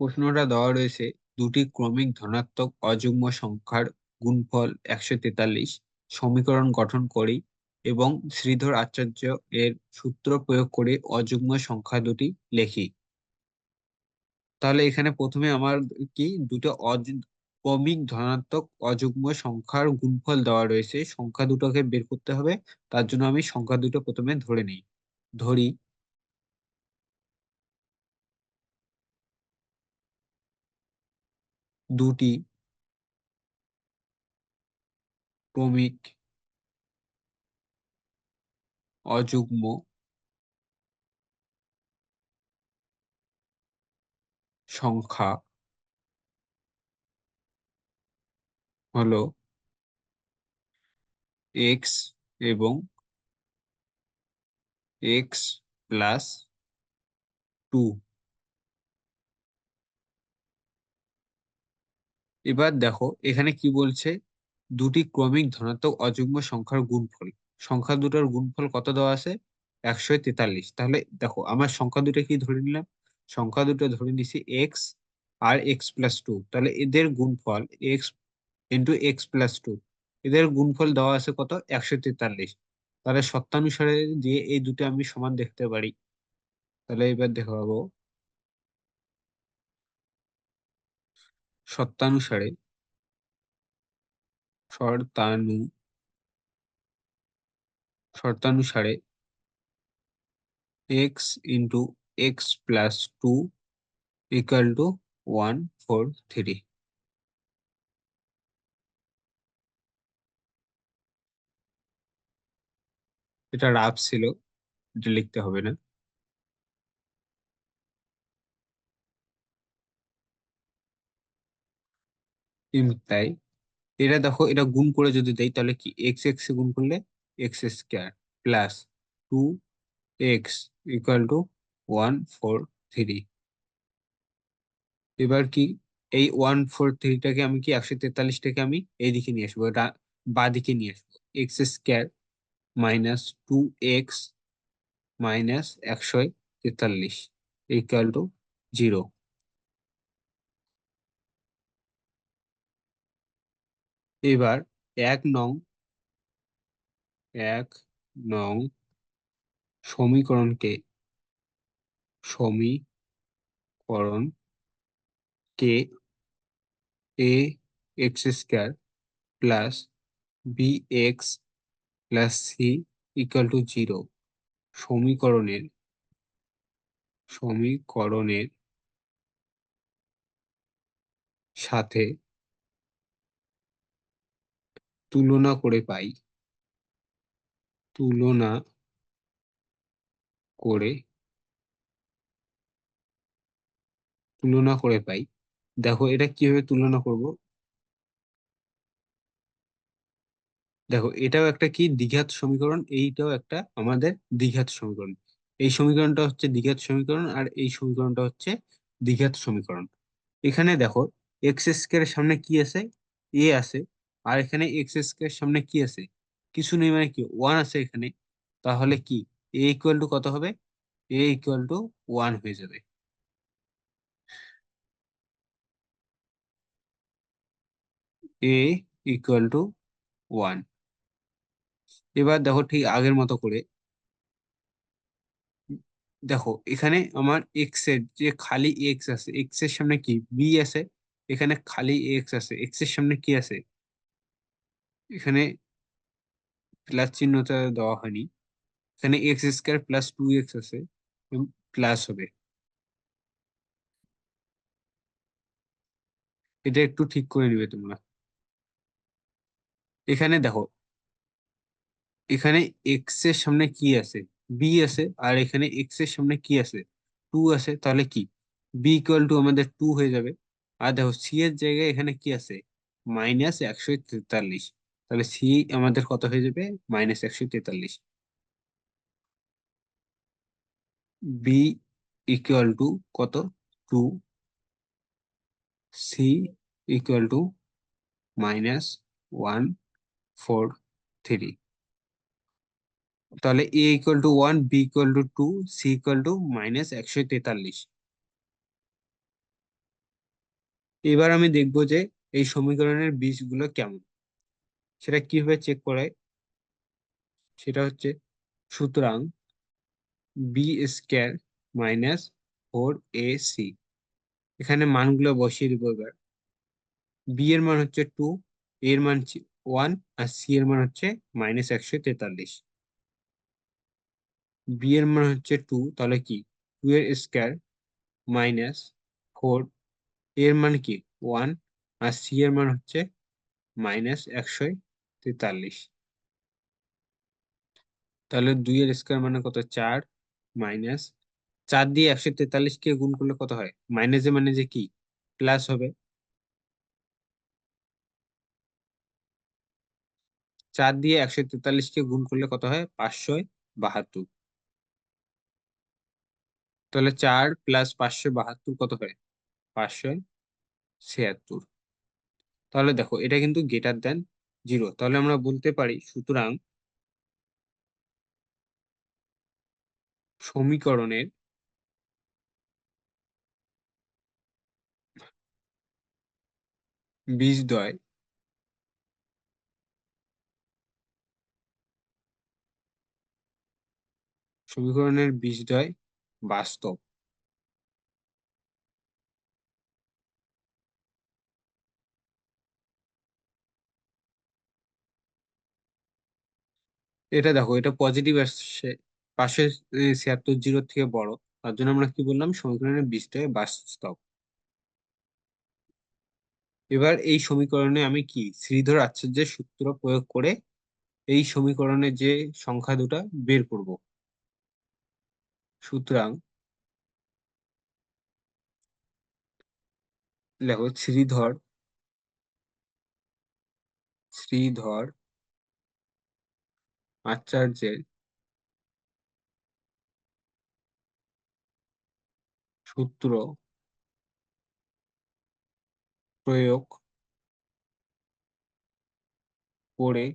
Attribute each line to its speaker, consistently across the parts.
Speaker 1: প্রশ্নটা দেওয়া রয়েছে দুটি ক্রমিক ধনাত্মক অযুগ্ম সংখ্যার গুণফল 143 সমীকরণ গঠন করি এবং শ্রীধর আচার্য এর সূত্র প্রয়োগ করে অযুগ্ম সংখ্যা দুটি লেখি। তাহলে এখানে প্রথমে আমার কি দুটো ক্রমিক ধনাত্মক অযুগ্ম সংখ্যার গুণফল দেওয়া রয়েছে, সংখ্যা দুটোকে বের করতে হবে। তার জন্য আমি সংখ্যা দুটো প্রথমে ধরে নিই। ধরি দুটি ক্রমিক অযুগ্ম সংখ্যা হলো এক্স এবং এক্স প্লাস 2। এবার দেখো এখানে কি বলছে, দুটি ক্রমিক ধনাত্মক অযুগ্ম সংখ্যার গুণফল। সংখ্যা দুটোর গুণফল কত দেওয়া আছে? 143। তাহলে দেখো আমার সংখ্যা দুটো কি ধরে নিলাম, সংখ্যা দুটো ধরে নিছি এক্স আর এক্স প্লাস 2। তাহলে এদের গুণফল এক্স ইন্টু এক্স প্লাস 2, এদের গুণফল দেওয়া আছে কত? 143। তাহলে সত্যানুসারে দিয়ে এই দুটো আমি সমান দেখতে পারি। তাহলে এবার দেখাবো সত্যানুসারে শর্তানু শর্তানুসারে x into x plus 2 equal to 143। এটা রাফ ছিল, এটা লিখতে হবে না। তাই এটা দেখো, এটা গুণ করে যদি দেই তাহলে কি, এক্স এক্স গুণ করলে x square plus 2x equal to 143। এবার কি, এই 143টাকে আমি কি 143টাকে আমি এইদিকে নিয়ে আসবো, বা দিকে নিয়ে আসবো। X square minus 2x minus 143 equal to 0। এবার এক নং এক নং সমীকরণকে সমীকরণকে a x square plus b x plus c equal to 0 সমীকরণের সমীকরণের সাথে তুলনা করে পাই, তুলনা করে তুলনা করে পাই। দেখো এটা কিভাবে তুলনা করব, দেখো এটাও একটা কি দ্বিঘাত সমীকরণ, এইটাও একটা আমাদের দ্বিঘাত সমীকরণ। এই সমীকরণটা হচ্ছে দ্বিঘাত সমীকরণ আর এই সমীকরণটা হচ্ছে দ্বিঘাত সমীকরণ। এখানে দেখো এক্স স্কোয়ার এর সামনে কি আছে? এ আছে। আর এখানে এক্স স্কোয়ার এর সামনে কি আছে? কিছু নেই, মানে কি, ওয়ান আছে এখানে। তাহলে কি এ ইকুয়াল টু কত হবে? এ ইকুয়াল টু 1 হয়ে যাবে। এ ইকুয়াল টু 1। এবার দেখো ঠিক আগের মতো করে, দেখো এখানে আমার এক্স এর যে খালি এক্স আছে, এক্স এর সামনে কি বি আছে, এখানে খালি এক্স আছে, এক্স এর সামনে কি আছে? এখানে প্লাস চিহ্নটা দেওয়া হয়নি, এখানে এক্স স্কোয়ার প্লাস 2x আছে, প্লাস হবে। এটা একটু ঠিক করে নিবে তোমরা। এখানে দেখো, এখানে এক্স এর সামনে কি আছে? বি আছে। আর এখানে এক্স এর সামনে কি আছে? 2 আছে। তাহলে কি বি ইকুয়াল টু আমাদের 2 হয়ে যাবে। আর দেখো সি এর জায়গায় এখানে কি আছে? -143। তাহলে সি আমাদের কত হয়ে যাবে? -143। বি ইকুয়াল টু কত? 2। C equal to -143। তাহলে a equal to 1, b equal to 2, c equal to -143। এবার আমি দেখব যে এই সমীকরণের বীজগুলো কেমন, সেটা কিভাবে চেক করে। সেটা হচ্ছে, সুতরাং বি স্কয়ার মাইনাস 4ac, এখানে মানগুলো বসিয়ে দিব এবার। বি এর মান হচ্ছে 2, এর মান 1, আর সি এর মান হচ্ছে -143। বি এর মান হচ্ছে 2, তাহলে কি 2 এর স্কয়ার মাইনাস 4, এর মান কি 1, আর সি এর মান হচ্ছে -143। তাহলে 2 এর স্কয়ার মানে কত, 4, মাইনাস 4 দিয়ে 143 কে গুণ করলে কত হয়, মাইনাসে মানে যে কি প্লাস হবে। 4 দিয়ে 143 কে গুণ করলে কত হয়, 572। তাহলে 4 প্লাস 572 কত হয়, 576। তাহলে দেখো এটা কিন্তু গ্রেটার দেন 0, তাহলে আমরা বলতে পারি সুতরাং সমীকরণের বীজদ্বয় বাস্তব। এটা দেখো, এটা পজিটিভ আসছে, 576 জিরোর থেকে বড়, তার জন্য আমরা কি বললাম, সমীকরণের বীজদ্বয় বাস্তব। এবার এই সমীকরণে আমি কি শ্রীধর আচার্যের সূত্র প্রয়োগ করে এই সমীকরণে যে সংখ্যা দুটা বের করব। সুতরাং দেখো, শ্রীধর আচার্যের সূত্র প্রয়োগ করে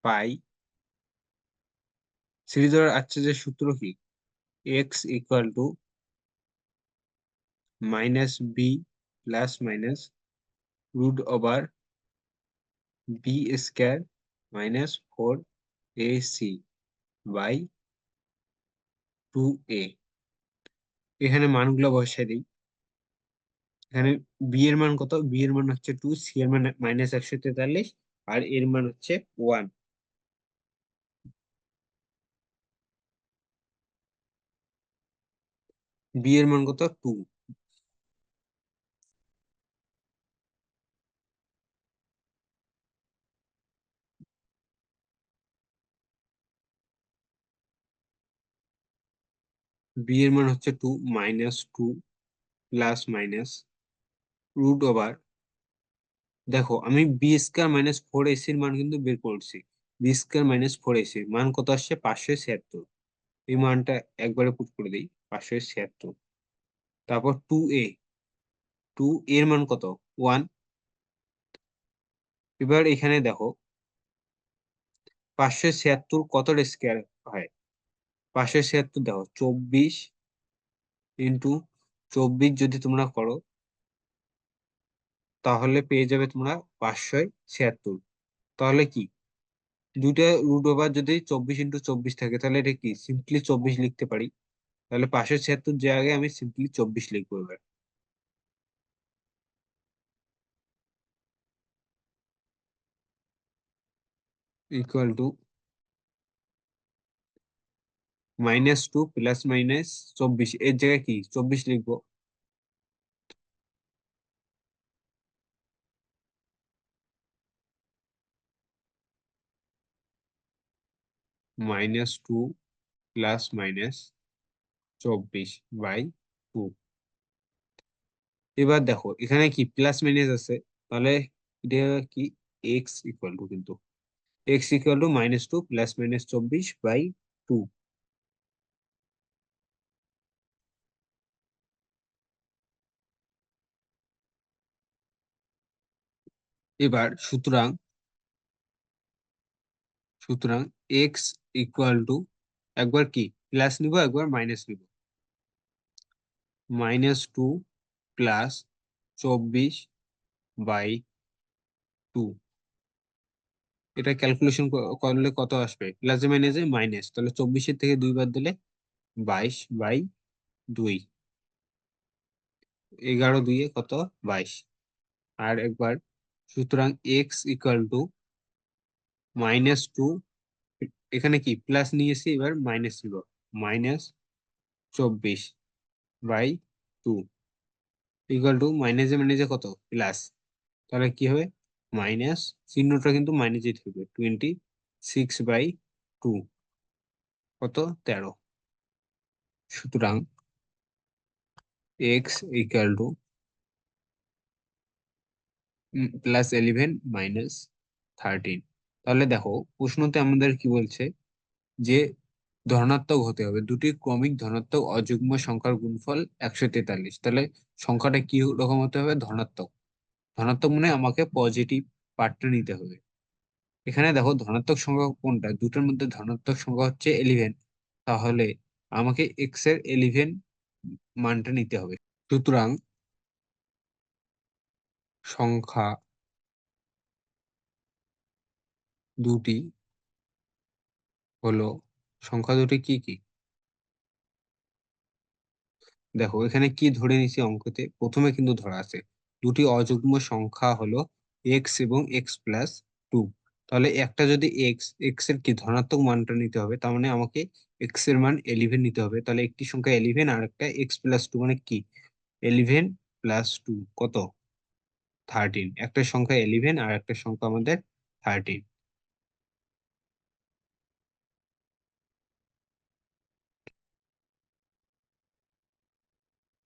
Speaker 1: পাই, শ্রীধর আচার্যের সূত্র কি, x equal to -b plus minus √over B square -4ac by 2a। এখানে মানগুলো বসাই দিই। এখানে বি এর মান কত, বি এর মান হচ্ছে 2, সি এর মান -143, আর এর মান হচ্ছে 1। বি এর মান কত, 2। বি এর মান হচ্ছে 2, -2 প্লাস মাইনাস √ওভার, দেখো আমি বি স্কয়ার -4ac এর মান কিন্তু বের করছি। বি স্কয়ার -4ac মান কত আসছে, 576। এই মানটা একবারে পুট করে দিই, 576। তারপর 2a, 2 এর মান কত, 1। এবার এখানে দেখো 576 কত স্কয়ার হয়, 576 দেখো 24 × 24 যদি তোমরা করো, তাহলে পেয়ে যাবে তোমরা 576। তাহলে কি দুইটা √ওভার যদি 24 × 24 থাকে, তাহলে এটা কি সিম্পলি 24 লিখতে পারি। তাহলে 576 জায়গায় আমি সিম্পলি 24 লিখবো এবার। ইকুয়াল টু -2 প্লাস মাইনাস 24, এর জায়গায় কি 24 লিখবো। -2 প্লাস মাইনাস 24/2। এবার দেখো এখানে কি প্লাস মাইনাস আছে, তাহলে এটা কি এক্স ইকুয়াল টু, কিন্তু -2 প্লাস মাইনাস 24/2। এবার সুতরাং এক্স ইকুয়াল টু, একবার কি প্লাস নিব, একবার মাইনাস নিব, -2 প্লাস 24/2। এটা ক্যালকুলেশন করলে কত আসবে? প্লাসে মাইনাসে মাইনাস, তাহলে 24-এর থেকে 2 বাদ দিলে 22/2। 11 2 কত? 22। আর একবার, সুতরাং x = -2, এখানে কি প্লাস নিয়েছি, এবার মাইনাস নিব, -24/2 মাইনাসে মাইনাসে কত? প্লাস। তাহলে কি হবে? মাইনাস, চিহ্নটা কিন্তু মাইনাসই থাকবে, 26/2 কত? 13। সুতরাং x = +11 - 13। তাহলে দেখো, প্রশ্নতে আমাদের কি বলছে যে ধনাত্মক হতে হবে, দুটি ক্রমিক ধনাত্মক অযুগ্ম সংখ্যার গুণফল 143। তাহলে সংখ্যাটা কি রকম হতে হবে? ধনাত্মক। ধনাত্মক মানে আমাকে পজিটিভ পার্টটা নিতে হবে। এখানে দেখো ধনাত্মক সংখ্যা কোনটা, দুটোর মধ্যে ধনাত্মক সংখ্যা হচ্ছে 11, তাহলে আমাকে এক্স এর 11 মানটা নিতে হবে। সুতরাং সংখ্যা দুটি হলো, সংখ্যা দুটি কি কি? দেখো এখানে কি ধরে নিছি অঙ্কতে, প্রথমে কিন্তু ধরা আছে দুটি অযুগ্ম সংখ্যা হলো এক্স এবং x+2। তাহলে একটা যদি এক্স এর কি ধনাত্মক মানটা নিতে হবে, তার মানে আমাকে এক্স এর মান 11 নিতে হবে। তাহলে একটি সংখ্যা 11 আর একটা x+2 মানে কি? 11+2 কত? 13। একটা সংখ্যা 11 আর একটা সংখ্যা আমাদের 13।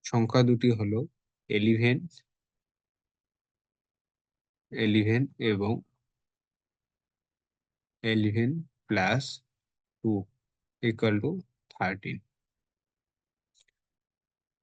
Speaker 1: সংখ্যা দুটি হলো 11 এবং 11+2 = 13।